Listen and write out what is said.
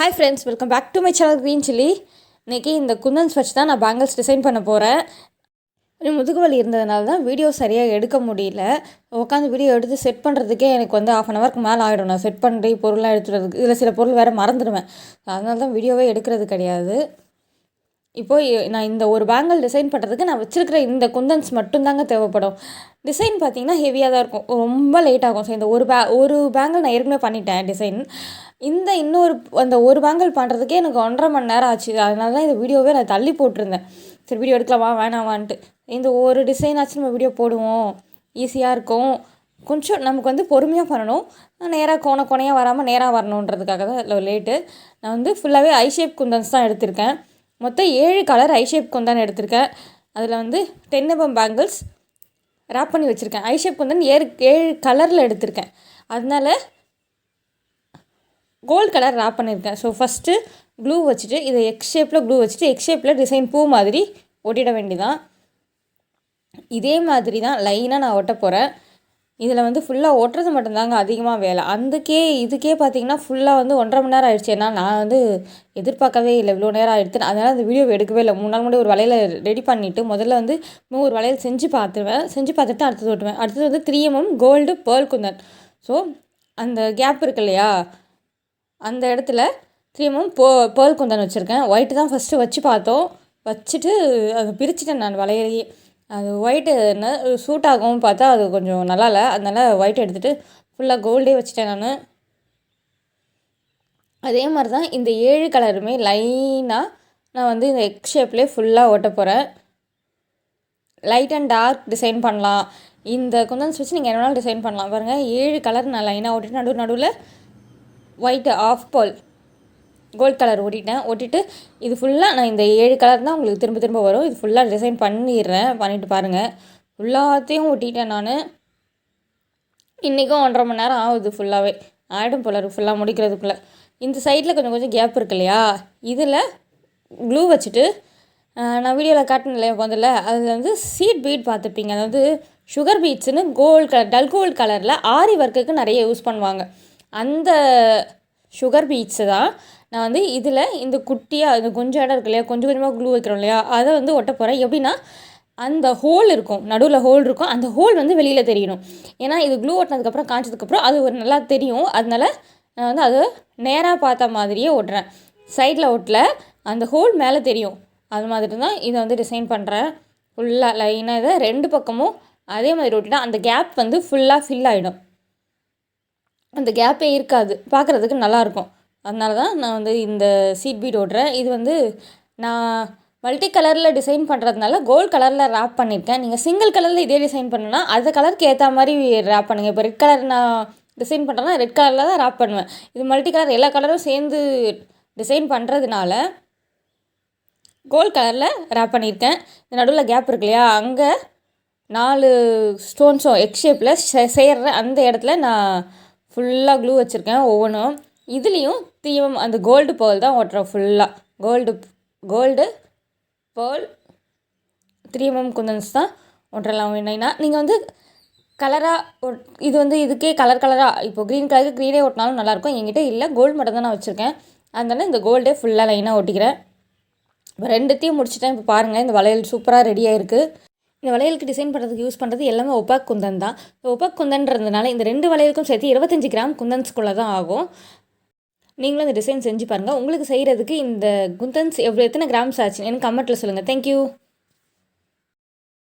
Hi friends, welcome back to my channel green chilli. இன்றைக்கி இந்த குந்தன்ஸ் வச்சு தான் நான் பேங்கிள்ஸ் டிசைன் பண்ண போகிறேன். முதுகு வலி இருந்ததுனால தான் வீடியோ சரியாக எடுக்க முடியல. உட்காந்து வீடியோ எடுத்து செட் பண்ணுறதுக்கே எனக்கு வந்து 1/2 அன் ஹவருக்கு மேலே ஆகிடும். நான் செட் பண்ணி பொருள்லாம் எடுத்துகிறதுக்கு இதில் சில பொருள் வேறு மறந்துடுவேன். அதனால தான் வீடியோவே எடுக்கிறது கிடையாது. இப்போது நான் இந்த ஒரு பேங்கிள் டிசைன் பண்ணுறதுக்கு நான் வச்சுருக்கிற இந்த குந்தன்ஸ் மட்டும்தாங்க தேவைப்படும். டிசைன் பார்த்திங்கன்னா ஹெவியாக தான் இருக்கும், ரொம்ப லேட் ஆகும். ஸோ இந்த ஒரு பேங்கிள் நான் ஏற்கனவே பண்ணிட்டேன் டிசைன். அந்த ஒரு பேங்கிள் பண்ணுறதுக்கே எனக்கு 1.5 மணி நேரம் ஆச்சு. அதனால தான் இந்த வீடியோவே நான் தள்ளி போட்டிருந்தேன். சரி, வீடியோ எடுக்கலாமா வேணாமான்ட்டு. இந்த ஒரு டிசைன் ஆச்சு நம்ம வீடியோ போடுவோம், ஈஸியாக இருக்கும். கொஞ்சம் நமக்கு வந்து பொறுமையாக பண்ணணும். நேராக கோணையாக வராமல் நேராக வரணுன்றதுக்காக தான் லேட்டு. நான் வந்து ஃபுல்லாகவே ஐ ஷேப் குந்தன்ஸ் தான் எடுத்திருக்கேன். மொத்தம் 7 கலர் ஐ ஷேப் குந்தான் எடுத்திருக்கேன். அதில் வந்து 10 mm பேங்கிள்ஸ் ரேப் பண்ணி வச்சுருக்கேன். ஐ ஷேப் குந்தன் 7 கலரில் எடுத்திருக்கேன். அதனால கோல்டு கலர் ரேப் பண்ணியிருக்கேன். ஸோ ஃபஸ்ட்டு க்ளூ வச்சுட்டு இதை எக்ஸ் ஷேப்பில் க்ளூ வச்சுட்டு எக்ஸ் ஷேப்பில் டிசைன் பூ மாதிரி ஒட்டிட வேண்டியதான். இதே மாதிரி தான் லைனாக நான் ஒட்ட போகிறேன். இதில் வந்து ஃபுல்லாக ஒட்டுறது மட்டும்தாங்க அதிகமாக வேலை. இதுக்கே பார்த்திங்கன்னா ஃபுல்லாக வந்து 1.5 மணி நேரம் ஆகிடுச்சு. ஏன்னா நான் வந்து எதிர்பார்க்கவே இல்லை இவ்வளோ நேரம் ஆகிடுது. அதனால் அந்த வீடியோ எடுக்கவே இல்லை. 3 நாள் முன்னாடி ஒரு வளையல் ரெடி பண்ணிவிட்டு முதல்ல வந்து ஒரு வளையல் செஞ்சு பார்த்துட்டு அடுத்தது ஓட்டுவேன். அடுத்தது வந்து 3 mm gold pearl kundan. So அந்த கேப் இருக்கு இல்லையா, அந்த இடத்துல 3 mm பேர்ல் குந்தன் வச்சுருக்கேன். ஒயிட்டு தான் ஃபஸ்ட்டு வச்சு பார்த்தோம். வச்சுட்டு அதை பிரிச்சுட்டேன் நான் வளையலையே. அது ஒயிட்டு சூட் ஆகும் பார்த்தா அது கொஞ்சம் நல்லா இல்லை. அதனால் ஒயிட் எடுத்துகிட்டு ஃபுல்லாக கோல்டே வச்சுட்டேன் நான். அதே மாதிரி தான் இந்த 7 கலருமே லைனாக நான் வந்து இந்த எக் ஷேப்லேயே ஃபுல்லாக ஓட்ட போகிறேன். லைட் அண்ட் டார்க் டிசைன் பண்ணலாம். இந்த குந்தன்ஸ் வச்சு நீங்கள் என்ன வேணாலும் டிசைன் பண்ணலாம். பாருங்கள், 7 கலர் நான் லைனாக ஓட்டிட்டு நடுவில் white off pearl gold colour ஓட்டிட்டு இது ஃபுல்லாக நான் இந்த 7 கலர் தான் உங்களுக்கு திரும்ப வரும். இது ஃபுல்லாக டிசைன் பண்ணிட்டு பாருங்கள். ஃபுல்லாத்தையும் ஒட்டிட்டேன் நான். இன்றைக்கும் 1.5 மணி நேரம் ஆகுது. ஃபுல்லாகவே ஆகிடும் போல ஃபுல்லாக முடிக்கிறதுக்குள்ளே. இந்த சைடில் கொஞ்சம் கேப் இருக்கு இல்லையா, இதில் க்ளூ வச்சுட்டு நான் வீடியோவில் காட்டினேன் இல்லையா முதல்ல, அதில் வந்து சீட் பீட் பார்த்துருப்பீங்க. அதாவது சுகர் பீட்ஸுன்னு டல் கோல்டு கலரில் ஆரி ஒர்க்குக்கு நிறைய யூஸ் பண்ணுவாங்க. அந்த சுகர் பீட்ஸு தான் நான் வந்து இதில் இந்த குட்டியாக இந்த கொஞ்சம் இடம் இருக்கு இல்லையா, கொஞ்சமாக க்ளூ வைக்கிறோம் இல்லையா, அதை வந்து ஒட்ட போகிறேன். எப்படின்னா அந்த ஹோல் இருக்கும், நடுவில் ஹோல் இருக்கும். அந்த ஹோல் வந்து வெளியில் தெரியணும். ஏன்னா இது க்ளூ ஒட்டினதுக்கப்புறம் காய்ச்சதுக்கப்புறம் அது ஒரு நல்லா தெரியும். அதனால நான் வந்து அது நேராக பார்த்த மாதிரியே ஓட்டுறேன். சைடில் ஓட்டல, அந்த ஹோல் மேலே தெரியும். அது மாதிரி தான் இதை வந்து டிசைன் பண்ணுறேன். ஃபுல்லாக லைனாக இதை 2 பக்கமும் அதே மாதிரி ஓட்டினா அந்த கேப் வந்து ஃபுல்லாக ஃபில் ஆகிடும். அந்த கேப்பே இருக்காது, பார்க்குறதுக்கு நல்லாயிருக்கும். அதனால தான் நான் வந்து இந்த சீட் பீட் ஓட்டுறேன். இது வந்து நான் மல்டி கலரில் டிசைன் பண்ணுறதுனால கோல்டு கலரில் ரேப் பண்ணியிருக்கேன். நீங்கள் சிங்கிள் கலரில் இதே டிசைன் பண்ணுன்னா அந்த கலருக்கு ஏற்ற மாதிரி ரேப் பண்ணுங்கள். இப்போ ரெட் கலர் நான் டிசைன் பண்ணுறேன்னா ரெட் கலரில் தான் ரேப் பண்ணுவேன். இது மல்டி கலர் எல்லா கலரும் சேர்ந்து டிசைன் பண்ணுறதுனால கோல்டு கலரில் ரேப் பண்ணியிருக்கேன். இந்த நடுவில் கேப் இருக்கு இல்லையா, அங்கே 4 ஸ்டோன்ஸும் எக் ஷேப்பில் சேர்ற அந்த இடத்துல நான் ஃபுல்லாக க்ளூ வச்சுருக்கேன் ஒவ்வொன்றும். இதுலேயும் 3 mm அந்த கோல்டு பேர்ல் தான் ஓட்டுறேன். ஃபுல்லாக கோல்டு பேர்ல் 3 mm குந்தன்ஸ் தான் ஓட்டுறலாம். வேணும்னா நீங்கள் வந்து கலராக இது வந்து இதுக்கே கலராக இப்போ க்ரீன் கலருக்கு க்ரீனே ஓட்டினாலும் நல்லாயிருக்கும். என்கிட்ட இல்லை, கோல்டு மட்டும் தான் நான் வச்சுருக்கேன். அதனால இந்த கோல்டே ஃபுல்லாக லைனாக ஒட்டிக்கிறேன். இப்போ 2த்தையும் முடிச்சுட்டேன். இப்போ பாருங்கள், இந்த வளையல் சூப்பராக ரெடியாக இருக்குது. இந்த வளையலுக்கு டிசைன் பண்ணுறதுக்கு யூஸ் பண்ணுறது எல்லாமே ஒப்பாக் குந்தன் தான். ஒப்பாக் குந்தன்றதுனால இந்த 2 வளையலுக்கும் சேர்த்து 25 கிராம் குந்தன்ஸ்குள்ளே தான் ஆகும். நீங்களும் இந்த டிசைன் செஞ்சு பாருங்கள். உங்களுக்கு செய்கிறதுக்கு இந்த குந்தன்ஸ் எத்தனை கிராம்ஸ் ஆச்சு எனக்கு கமெண்ட்டில் சொல்லுங்கள். தேங்க்யூ.